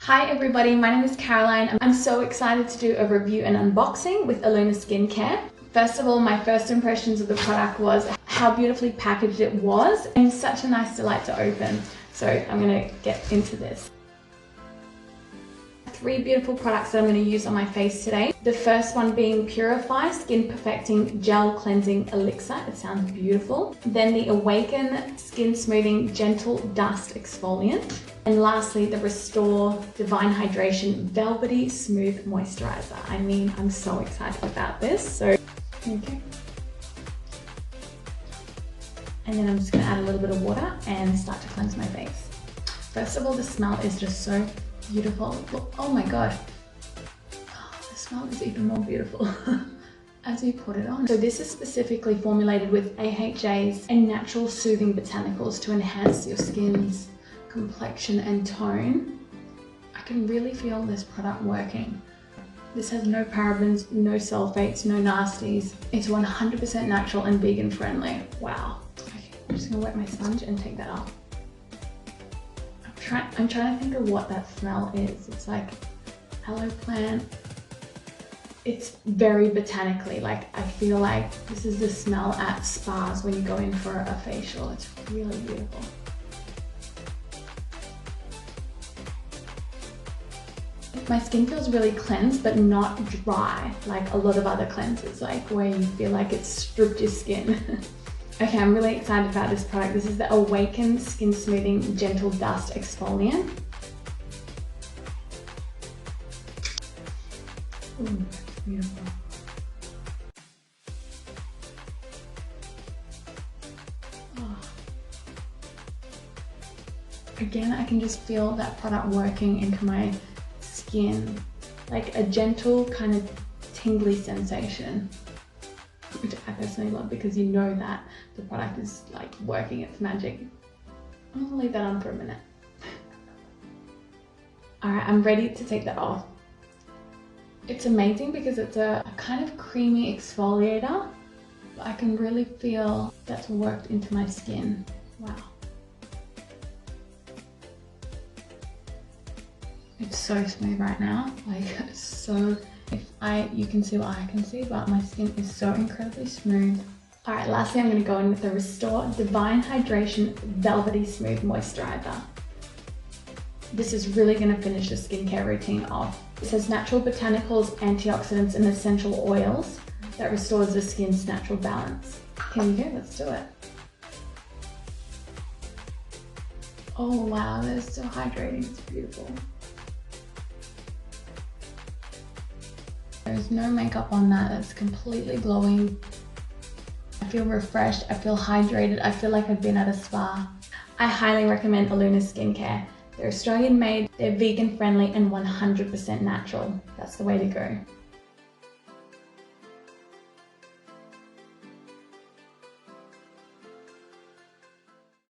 Hi everybody, my name is Caroline. I'm so excited to do a review and unboxing with Aluna Skincare. First of all, my first impressions of the product was how beautifully packaged it was and such a nice delight to open. So I'm going to get into this. 3 beautiful products that I'm going to use on my face today. The first one being Purify Skin Perfecting Gel Cleansing Elixir. It sounds beautiful. Then the Awaken Skin Smoothing Gentle Dust Exfoliant. And lastly, the Restore Divine Hydration Velvety Smooth Moisturizer. I mean, I'm so excited about this. So, okay. And then I'm just going to add a little bit of water and start to cleanse my face. First of all, the smell is just so beautiful. Look, oh my god. Oh, the smell is even more beautiful as you put it on. So this is specifically formulated with AHAs and natural soothing botanicals to enhance your skin's complexion and tone. I can really feel this product working. This has no parabens, no sulfates, no nasties. It's 100% natural and vegan friendly. Wow. Okay, I'm just gonna wet my sponge and take that off. I'm trying to think of what that smell is. It's like aloe plant. It's very botanically, like I feel like this is the smell at spas when you go in for a facial. It's really beautiful. My skin feels really cleansed but not dry like a lot of other cleansers, like where you feel like it's stripped your skin. Okay, I'm really excited about this product. This is the Awaken Skin Smoothing Gentle Dust Exfoliant. Ooh, beautiful. Oh. Again, I can just feel that product working into my skin, like a gentle kind of tingly sensation, which I personally love because you know that the product is like working its magic. I'm gonna leave that on for a minute. Alright, I'm ready to take that off. It's amazing because it's a kind of creamy exfoliator, but I can really feel that's worked into my skin. Wow. It's so smooth right now, like so. You can see what I can see, but my skin is so incredibly smooth. Alright, lastly I'm going to go in with the Restore Divine Hydration Velvety Smooth Moisturizer. This is really going to finish the skincare routine off. It says natural botanicals, antioxidants and essential oils that restores the skin's natural balance. Here we go, let's do it. Oh wow, that is so hydrating, it's beautiful. There's no makeup on that, it's completely glowing. I feel refreshed, I feel hydrated, I feel like I've been at a spa. I highly recommend Aluna Skincare. They're Australian made, they're vegan friendly and 100% natural. That's the way to go.